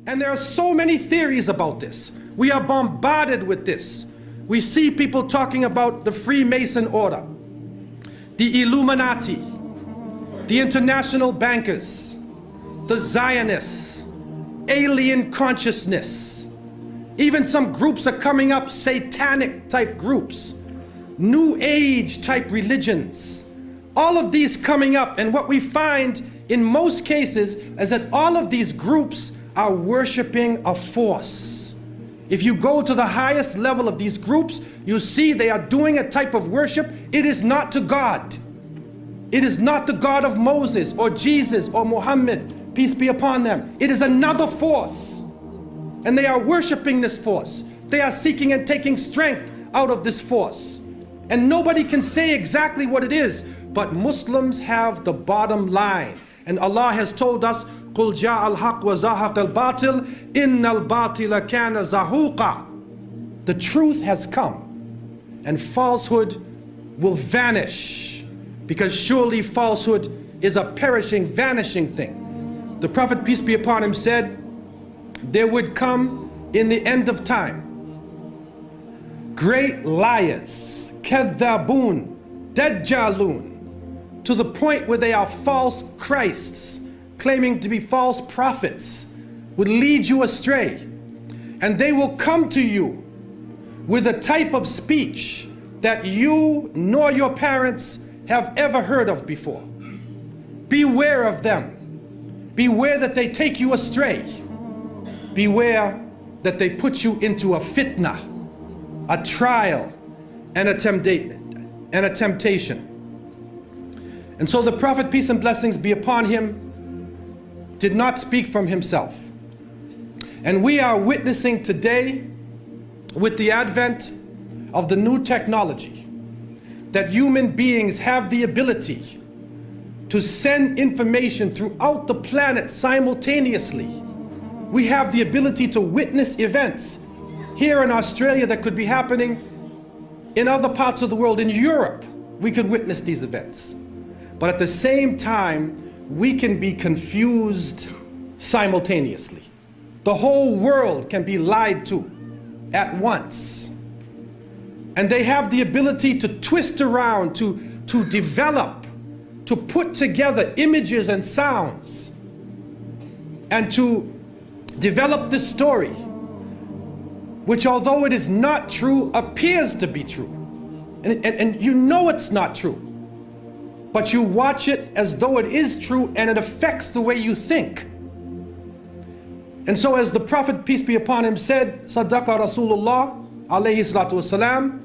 And there are so many theories about this. We are bombarded with this. We see people talking about the Freemason order, the Illuminati, the international bankers, the Zionists, alien consciousness. Even some groups are coming up, satanic type groups, New Age type religions. All of these coming up, and what we find in most cases is that all of these groups are worshiping a force. If you go to the highest level of these groups, you see they are doing a type of worship. It is not to God. It is not the God of Moses or Jesus or Muhammad, peace be upon them. It is another force. And they are worshiping this force. They are seeking and taking strength out of this force. And nobody can say exactly what it is, but Muslims have the bottom line. And Allah has told us, قُلْ جَاءَ الْحَقُّ وَزَهَقَ الْبَاطِلِ إِنَّ الْبَاطِلَ كَانَ زَهُوقًا. The truth has come, and falsehood will vanish, because surely falsehood is a perishing, vanishing thing. The Prophet, peace be upon him, said, there would come in the end of time great liars, kadhabun, dajjalun, to the point where they are false Christs, claiming to be false prophets, would lead you astray. And they will come to you with a type of speech that you nor your parents have ever heard of before. Beware of them. Beware that they take you astray. Beware that they put you into a fitna, a trial, and a temptation. And so the Prophet, peace and blessings be upon him, did not speak from himself. And we are witnessing today, with the advent of the new technology, that human beings have the ability to send information throughout the planet simultaneously. We have the ability to witness events here in Australia that could be happening in other parts of the world. In Europe, we could witness these events. But at the same time, we can be confused simultaneously. The whole world can be lied to at once. And they have the ability to twist around, to develop, to put together images and sounds, and to develop this story, which, although it is not true, appears to be true. And you know it's not true, but you watch it as though it is true, and it affects the way you think. And so, as the Prophet, peace be upon him, said, Sadaqa Rasulullah alayhi salatu wasalam,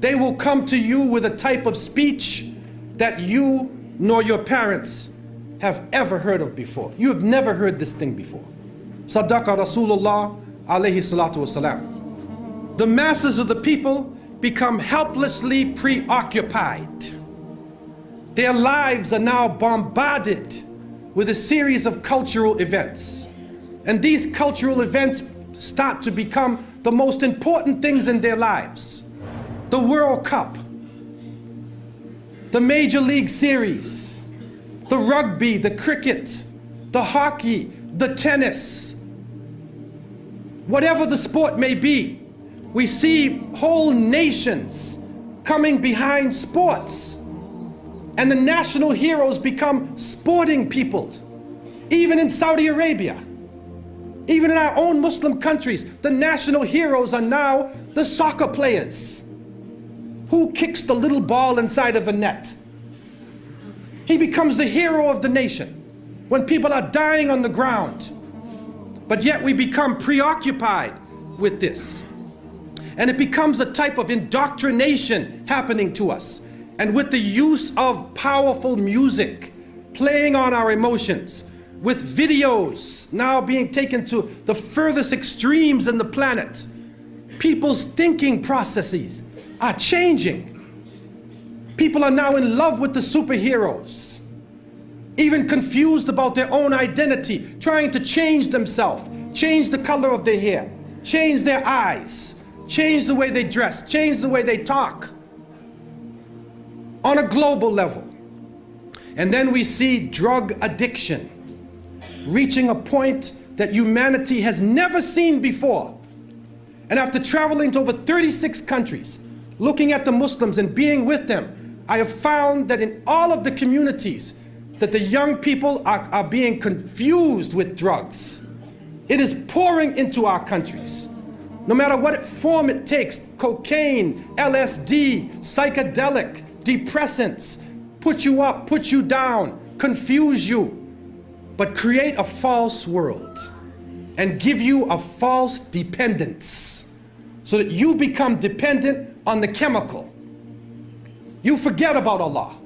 they will come to you with a type of speech that you nor your parents have ever heard of before. You have never heard this thing before. Sadaqa Rasulullah alayhi salatu wasalam. The masses of the people become helplessly preoccupied. Their lives are now bombarded with a series of cultural events. And these cultural events start to become the most important things in their lives. The World Cup, the Major League Series, the rugby, the cricket, the hockey, the tennis. Whatever the sport may be, we see whole nations coming behind sports. And the national heroes become sporting people. Even in Saudi Arabia, even in our own Muslim countries, the national heroes are now the soccer players. Who kicks the little ball inside of a net? He becomes the hero of the nation when people are dying on the ground. But yet we become preoccupied with this. And it becomes a type of indoctrination happening to us. And with the use of powerful music playing on our emotions, with videos now being taken to the furthest extremes in the planet, people's thinking processes are changing. People are now in love with the superheroes, even confused about their own identity, trying to change themselves, change the color of their hair, change their eyes, change the way they dress, change the way they talk, on a global level. And then we see drug addiction reaching a point that humanity has never seen before. And after traveling to over 36 countries, looking at the Muslims and being with them, I have found that in all of the communities that the young people are being confused with drugs. It is pouring into our countries. No matter what form it takes, cocaine, LSD, psychedelic, depressants, put you up, put you down, confuse you, but create a false world and give you a false dependence so that you become dependent on the chemical. You forget about Allah.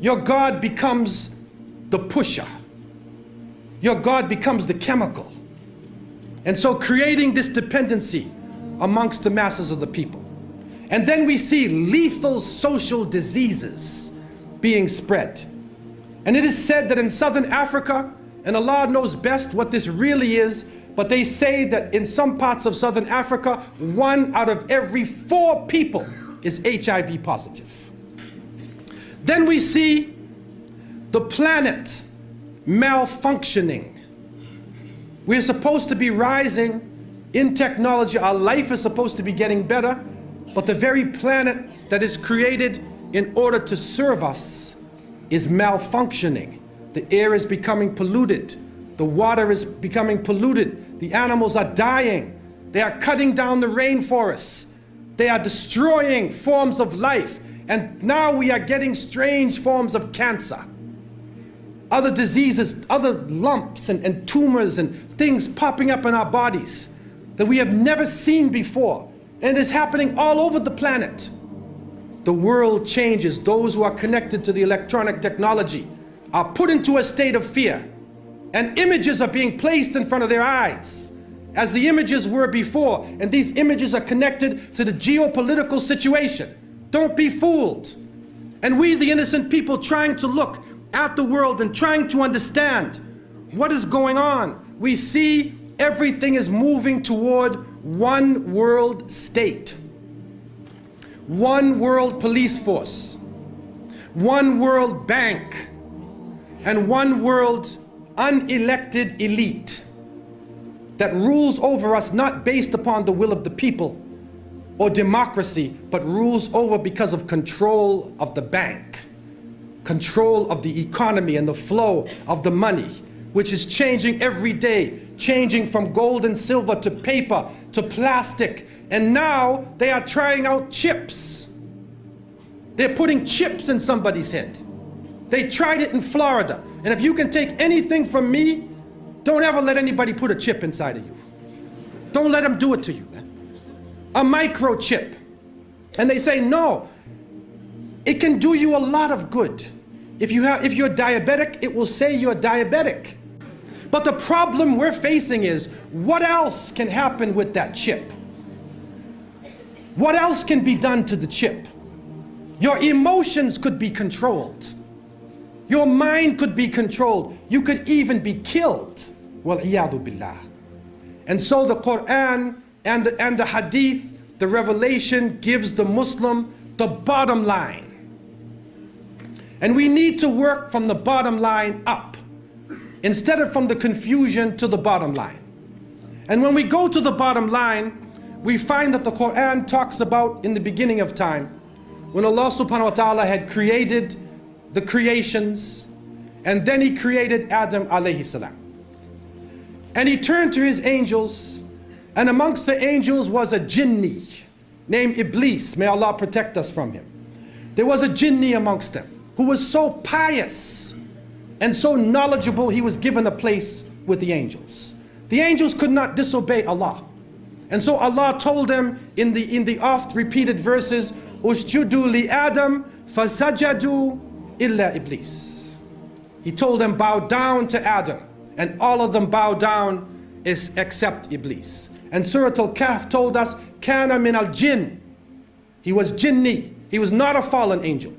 Your God becomes the pusher. Your God becomes the chemical. And so creating this dependency amongst the masses of the people. And then we see lethal social diseases being spread. And it is said that in Southern Africa, and Allah knows best what this really is, but they say that in some parts of Southern Africa, 1 out of every 4 people is HIV positive. Then we see the planet malfunctioning. We're supposed to be rising in technology. Our life is supposed to be getting better, but the very planet that is created in order to serve us is malfunctioning. The air is becoming polluted. The water is becoming polluted. The animals are dying. They are cutting down the rainforests. They are destroying forms of life. And now we are getting strange forms of cancer. Other diseases, other lumps and tumors and things popping up in our bodies that we have never seen before. And it is happening all over the planet. The world changes. Those who are connected to the electronic technology are put into a state of fear. And images are being placed in front of their eyes, as the images were before. And these images are connected to the geopolitical situation. Don't be fooled. And we, the innocent people, trying to look at the world and trying to understand what is going on, we see everything is moving toward one world state, one world police force, one world bank, and one world unelected elite that rules over us not based upon the will of the people or democracy, but rules over because of control of the bank, control of the economy and the flow of the money, which is changing every day, changing from gold and silver to paper to plastic. And now they are trying out chips. They're putting chips in somebody's head. They tried it in Florida. And if you can take anything from me, don't ever let anybody put a chip inside of you. Don't let them do it to you, man. A microchip. And they say, no, it can do you a lot of good. If you're diabetic, it will say you're diabetic. But the problem we're facing is, what else can happen with that chip? What else can be done to the chip? Your emotions could be controlled. Your mind could be controlled. You could even be killed. Wal-iyadu billah. And so the Quran and the Hadith, the revelation gives the Muslim the bottom line. And we need to work from the bottom line up, instead of from the confusion to the bottom line. And when we go to the bottom line, we find that the Quran talks about in the beginning of time, when Allah subhanahu wa ta'ala had created the creations, and then He created Adam alayhi salam. And He turned to His angels, and amongst the angels was a jinni named Iblis. May Allah protect us from him. There was a jinni amongst them who was so pious and so knowledgeable, he was given a place with the angels. The angels could not disobey Allah. And so Allah told them in the oft repeated verses, Usjudu li Adam fasajadu illa Iblis. He told them, bow down to Adam, and all of them bow down except Iblis. And Surah Al-Kahf told us, Kana min al-jinn. He was jinni. He was not a fallen angel.